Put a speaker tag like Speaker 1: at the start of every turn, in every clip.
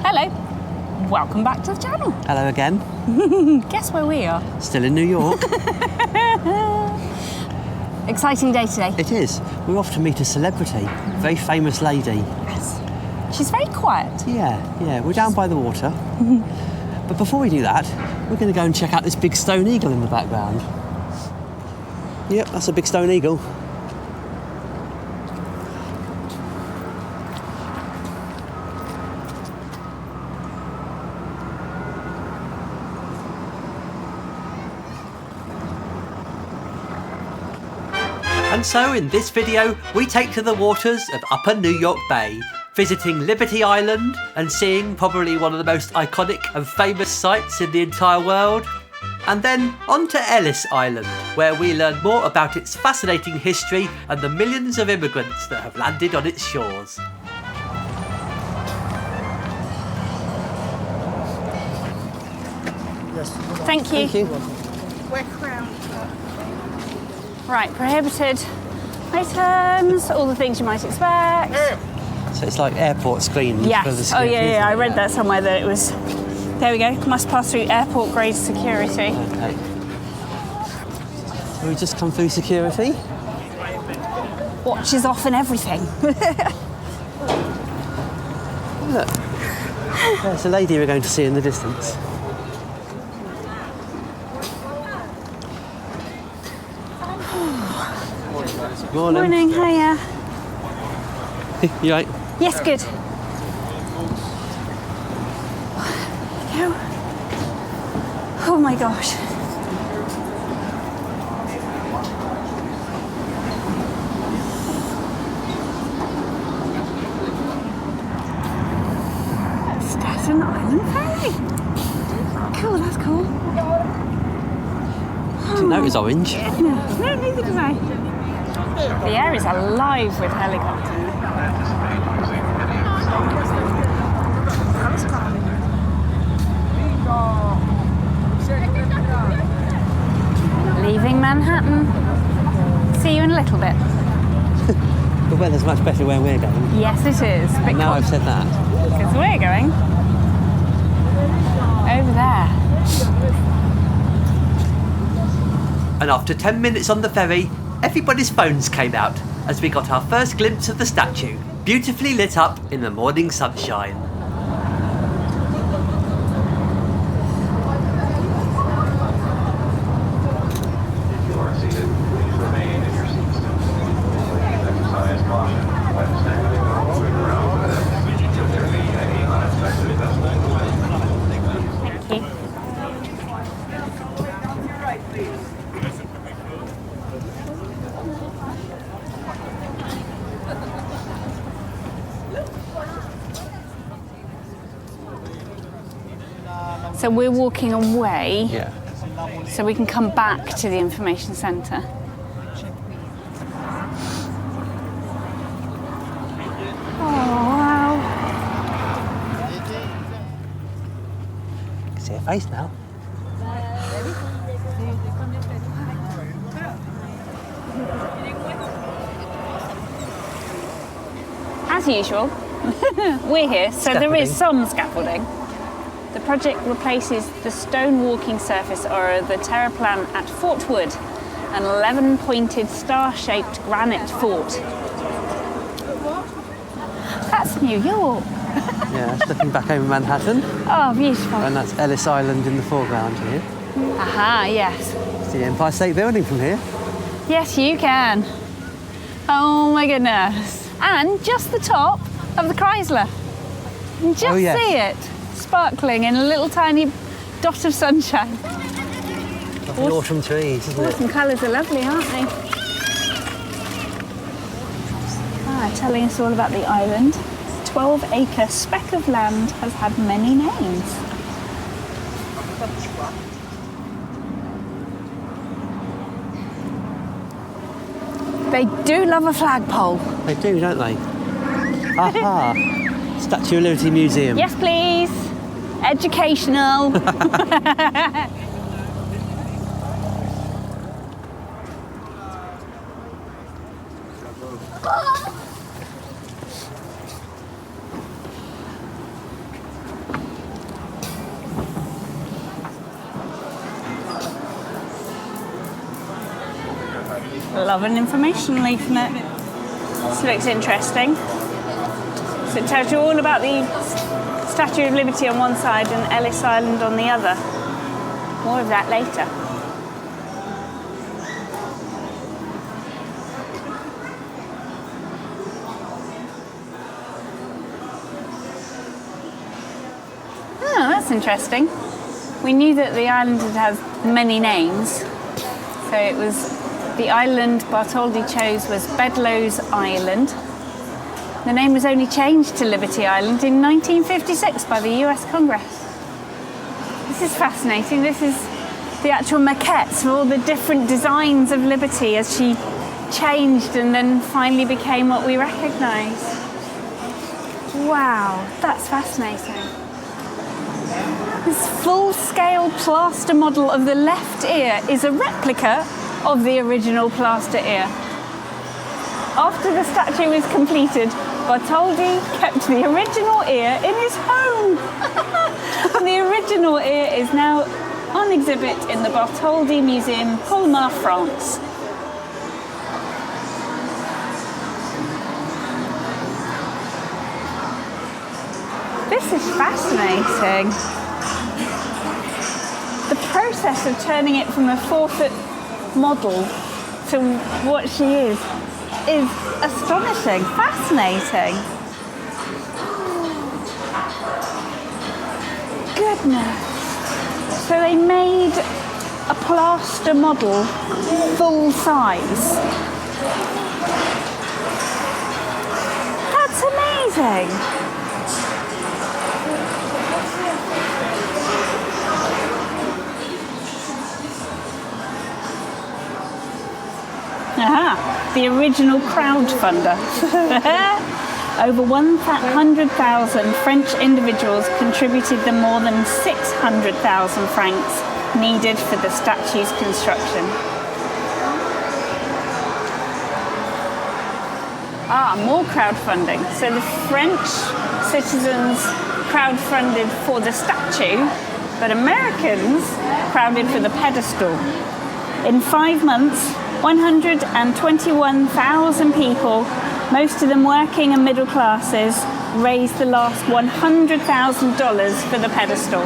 Speaker 1: Hello, welcome back to the channel.
Speaker 2: Hello again.
Speaker 1: Guess where we are?
Speaker 2: Still in New York.
Speaker 1: Exciting day today.
Speaker 2: It is. We're off to meet a celebrity, a very famous lady.
Speaker 1: Yes. She's very quiet.
Speaker 2: Yeah, we're down by the water. But before we do that, we're going to go and check out this big stone eagle in the background. Yep, that's a big stone eagle. And so in this video, we take to the waters of Upper New York Bay, visiting Liberty Island and seeing probably one of the most iconic and famous sights in the entire world. And then on to Ellis Island, where we learn more about its fascinating history and the millions of immigrants that have landed on its shores.
Speaker 1: Thank you.
Speaker 2: Thank you.
Speaker 1: Right, prohibited items, all the things you might expect.
Speaker 2: So it's like airport screens. For the
Speaker 1: Yes. Oh,
Speaker 2: security,
Speaker 1: yeah. I
Speaker 2: isn't it?
Speaker 1: read that somewhere that it was. There we go. Must pass through airport grade security.
Speaker 2: Okay. We just come through security.
Speaker 1: Watches off and everything.
Speaker 2: Look, there's a lady we're going to see in the distance. Morning.
Speaker 1: Morning, hiya.
Speaker 2: You right?
Speaker 1: Yes, good. Go. Oh my gosh. Staten Island ferry. Cool, that's cool.
Speaker 2: Didn't know it was orange.
Speaker 1: No, neither did I. The air is alive with helicopters. Leaving Manhattan. See you in a little bit.
Speaker 2: The weather's much better where we're going.
Speaker 1: Yes, it is. But
Speaker 2: Now I've said that.
Speaker 1: because we're going over there.
Speaker 2: And after 10 minutes on the ferry, everybody's phones came out as we got our first glimpse of the statue, beautifully lit up in the morning sunshine.
Speaker 1: Thank you. So we're walking away
Speaker 2: Yeah.
Speaker 1: so we can come back to the information centre. Oh, wow.
Speaker 2: You can see her face now.
Speaker 1: As usual, we're here, so there is some scaffolding. The project replaces the stone walking surface or the terraplan at Fort Wood, an 11-pointed star-shaped granite fort. That's New York.
Speaker 2: Yeah, it's looking back over Manhattan,
Speaker 1: Oh, beautiful.
Speaker 2: and that's Ellis Island in the foreground here.
Speaker 1: Aha, yes.
Speaker 2: It's the Empire State Building from here.
Speaker 1: Yes, you can. Oh my goodness. And just the top of the Chrysler. You can just
Speaker 2: Oh, yes.
Speaker 1: see it sparkling in a little tiny dot of sunshine.
Speaker 2: Lovely autumn trees, isn't it?
Speaker 1: Autumn colours are lovely, aren't they? Telling us all about the island. 12-acre speck of land has had many names. They do love a flagpole.
Speaker 2: They do, don't they? Aha! Statue of Liberty Museum.
Speaker 1: Yes, please. Educational. love an information leaflet. This looks interesting. So it tells you all about the Statue of Liberty on one side and Ellis Island on the other. More of that later. Oh, that's interesting. We knew that the island had many names. So it was the island Bartholdi chose was Bedloe's Island. The name was only changed to Liberty Island in 1956 by the US Congress. This is fascinating. This is the actual maquettes for all the different designs of Liberty as she changed and then finally became what we recognise. Wow, that's fascinating. This full-scale plaster model of the left ear is a replica of the original plaster ear. After the statue was completed, Bartholdi kept the original ear in his home. The original ear is now on exhibit in the Bartholdi Museum, Colmar, France. This is fascinating. The process of turning it from a 4-foot model to what she is astonishing, fascinating. Goodness. So they made a plaster model full size. That's amazing. Aha, the original crowdfunder. Over 100,000 French individuals contributed the more than 600,000 francs needed for the statue's construction. More crowdfunding. So the French citizens crowdfunded for the statue, but Americans crowded for the pedestal. In 5 months, 121,000 people, most of them working and middle classes, raised the last $100,000 for the pedestal.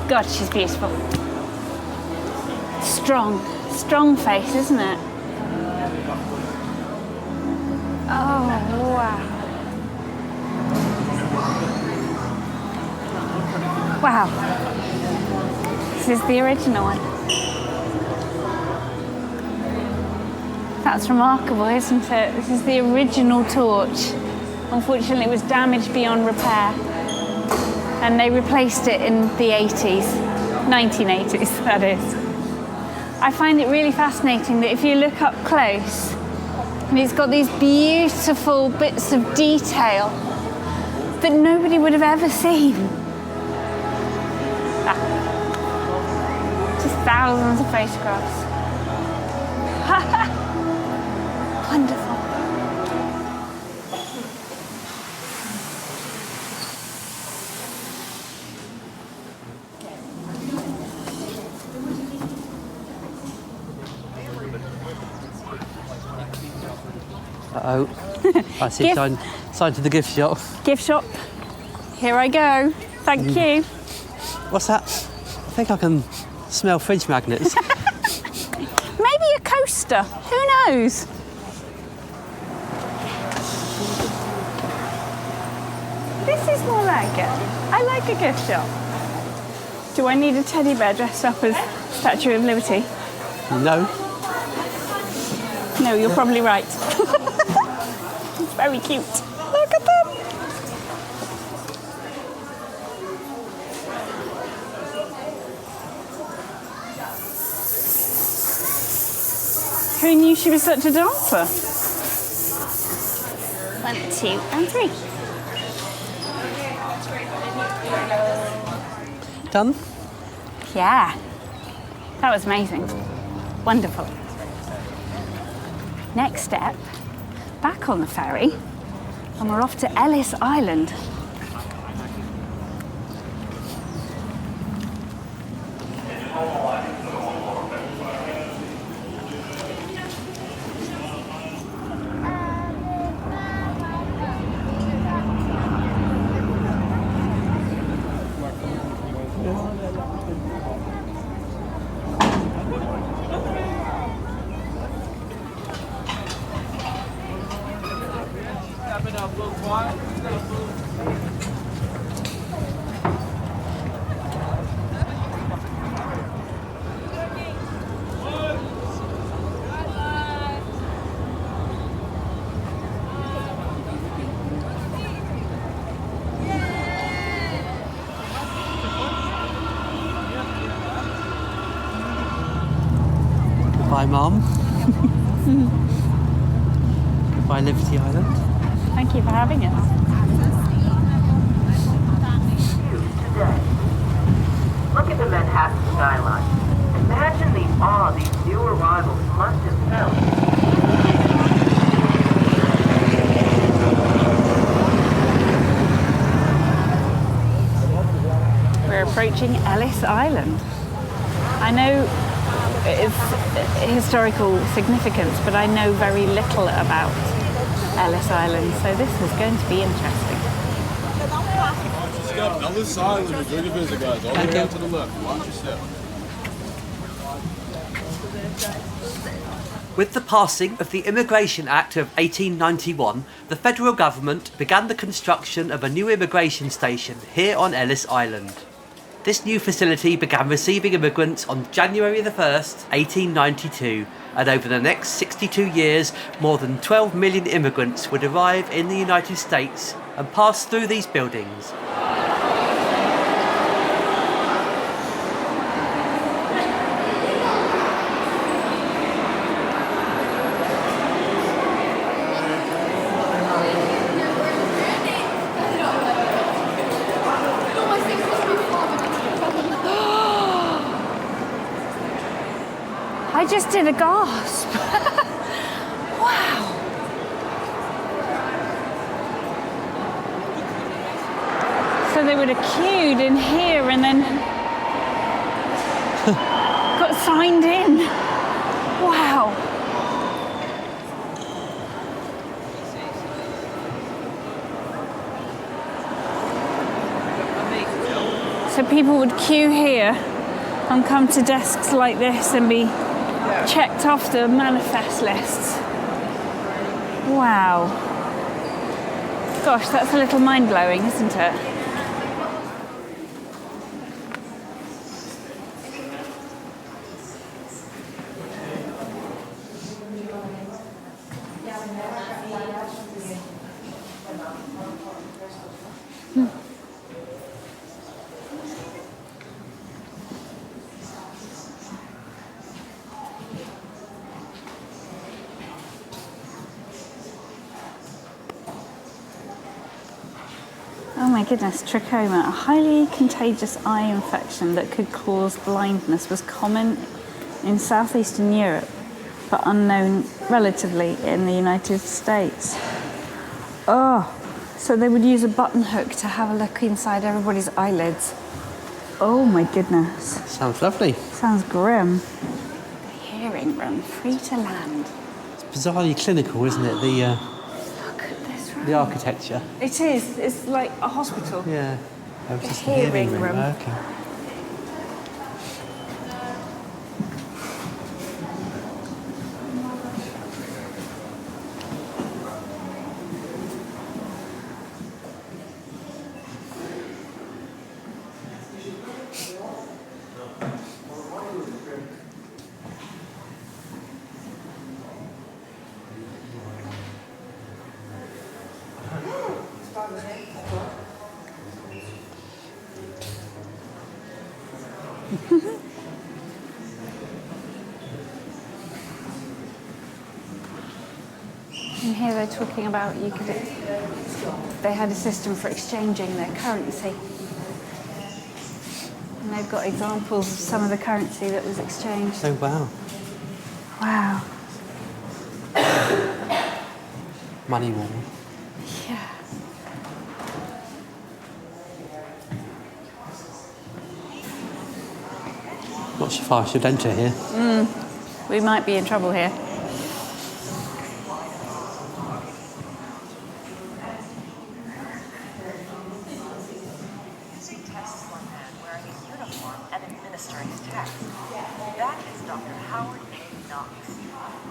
Speaker 1: God, she's beautiful. Strong face, isn't it? Oh, wow. Wow. This is the original one. That's remarkable, isn't it? This is the original torch. Unfortunately, it was damaged beyond repair. And they replaced it in the 80s, 1980s, that is. I find it really fascinating that if you look up close, and it's got these beautiful bits of detail that nobody would have ever seen. Just thousands of photographs. Wonderful.
Speaker 2: Uh-oh. I see sign to the gift shop.
Speaker 1: Gift shop. Here I go. Thank you.
Speaker 2: What's that? I think I can smell fridge magnets.
Speaker 1: Maybe a coaster. Who knows? This is more like it. I like a gift shop. Do I need a teddy bear dressed up as Statue of Liberty?
Speaker 2: No.
Speaker 1: No, you're probably right. It's very cute. Look at them. Who knew she was such a dancer? 1, 2, and 3.
Speaker 2: Done?
Speaker 1: Yeah. That was amazing. Wonderful. Next step, back on the ferry, And we're off to Ellis Island.
Speaker 2: Goodbye, Mum. Goodbye, Liberty Island.
Speaker 1: Thank you for having us.
Speaker 3: Look at the Manhattan skyline. Imagine the awe these new arrivals must have felt.
Speaker 1: We're approaching Ellis Island. I know its historical significance, but I know very little about Ellis Island, so this is going to be interesting.
Speaker 4: Ellis Island is ready to visit, guys. All the way out to the left. Watch your step.
Speaker 2: With the passing of the Immigration Act of 1891, the federal government began the construction of a new immigration station here on Ellis Island. This new facility began receiving immigrants on January the 1st, 1892, and over the next 62 years, more than 12 million immigrants would arrive in the United States and pass through these buildings.
Speaker 1: I just did a gasp. Wow. So they would have queued in here and then got signed in. Wow. So people would queue here and come to desks like this and be checked off the manifest lists. Wow. Gosh, that's a little mind-blowing, isn't it? Oh my goodness, trachoma, a highly contagious eye infection that could cause blindness, was common in southeastern Europe, but unknown relatively in the United States. Oh, so they would use a button hook to have a look inside everybody's eyelids. Oh my goodness.
Speaker 2: Sounds lovely.
Speaker 1: Sounds grim. The hearing room, free to land.
Speaker 2: It's bizarrely clinical, isn't it? The architecture.
Speaker 1: It is. It's like a hospital.
Speaker 2: Yeah. Oh,
Speaker 1: The
Speaker 2: just
Speaker 1: hearing room.
Speaker 2: Okay.
Speaker 1: And here they're talking about they had a system for exchanging their currency. And they've got examples of some of the currency that was exchanged.
Speaker 2: Oh, wow.
Speaker 1: Wow.
Speaker 2: Money wall.
Speaker 1: Yeah.
Speaker 2: Not so far, I should enter here.
Speaker 1: We might be in trouble here.
Speaker 3: That is Dr. Howard A. Knox.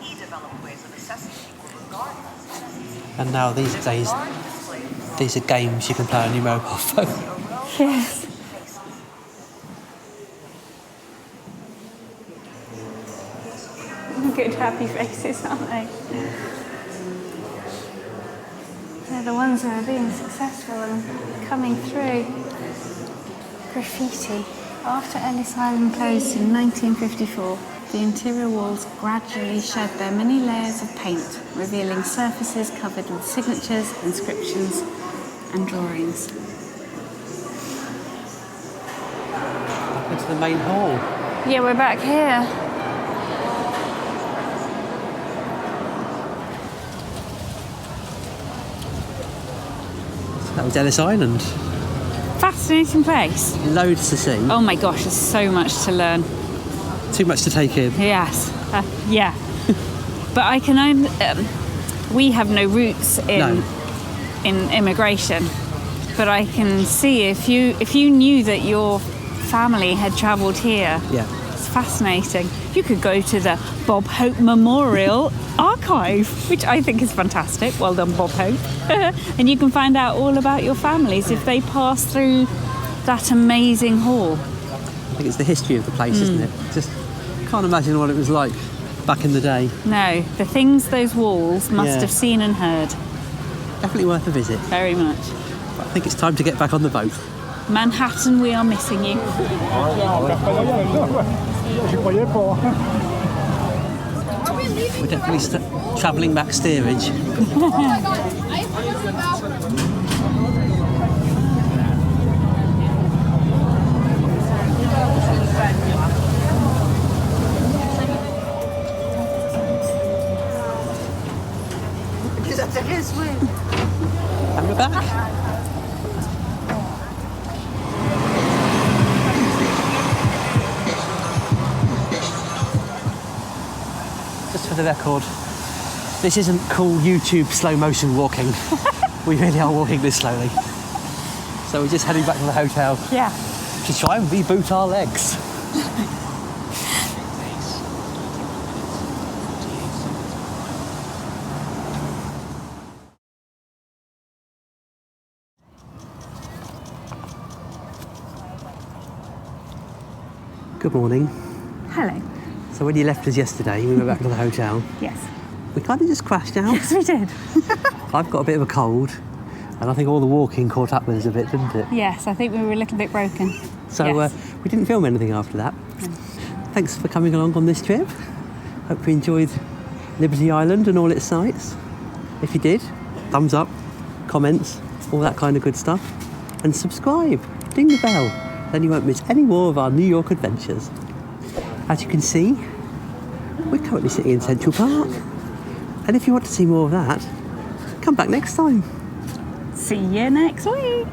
Speaker 3: He developed ways of assessing people regardless.
Speaker 2: And now these days, these are games you can play on your mobile phone.
Speaker 1: Yes. Good happy faces, aren't they? They're the ones that are being successful and coming through. Graffiti. After Ellis Island closed in 1954, the interior walls gradually shed their many layers of paint, revealing surfaces covered with signatures, inscriptions, and drawings.
Speaker 2: Back into the main hall.
Speaker 1: Yeah, we're back here.
Speaker 2: That was Ellis Island.
Speaker 1: Fascinating place.
Speaker 2: Loads to see.
Speaker 1: Oh my gosh, there's so much to learn.
Speaker 2: Too much to take in.
Speaker 1: Yes, yeah. But I can only... we have no roots in immigration, but I can see if you knew that your family had travelled here.
Speaker 2: Yeah.
Speaker 1: It's fascinating. You could go to the Bob Hope Memorial Archive, which I think is fantastic. Well done, Bob Hope. And you can find out all about your families if they pass through that amazing hall.
Speaker 2: I think it's the history of the place, isn't it? Just can't imagine what it was like back in the day.
Speaker 1: No, the things those walls must have seen and heard.
Speaker 2: Definitely worth a visit.
Speaker 1: Very much.
Speaker 2: But I think it's time to get back on the boat.
Speaker 1: Manhattan, we are missing you.
Speaker 2: We're definitely travelling back steerage. And we're back. Just for the record, this isn't cool YouTube slow motion walking. We really are walking this slowly. So we're just heading back to the hotel.
Speaker 1: Yeah.
Speaker 2: To try and reboot our legs. Good morning.
Speaker 1: Hello.
Speaker 2: So when you left us yesterday, we went back to the hotel.
Speaker 1: Yes.
Speaker 2: We kind of just crashed out.
Speaker 1: Yes, we did.
Speaker 2: I've got a bit of a cold, and I think all the walking caught up with us a bit, didn't it?
Speaker 1: Yes, I think we were a little bit broken.
Speaker 2: So
Speaker 1: Yes.
Speaker 2: we didn't film anything after that. Thanks for coming along on this trip. Hope you enjoyed Liberty Island and all its sights. If you did, thumbs up, comments, all that kind of good stuff. And subscribe, ding the bell, then you won't miss any more of our New York adventures. As you can see, we're currently sitting in Central Park. And if you want to see more of that, come back next time.
Speaker 1: See you next week.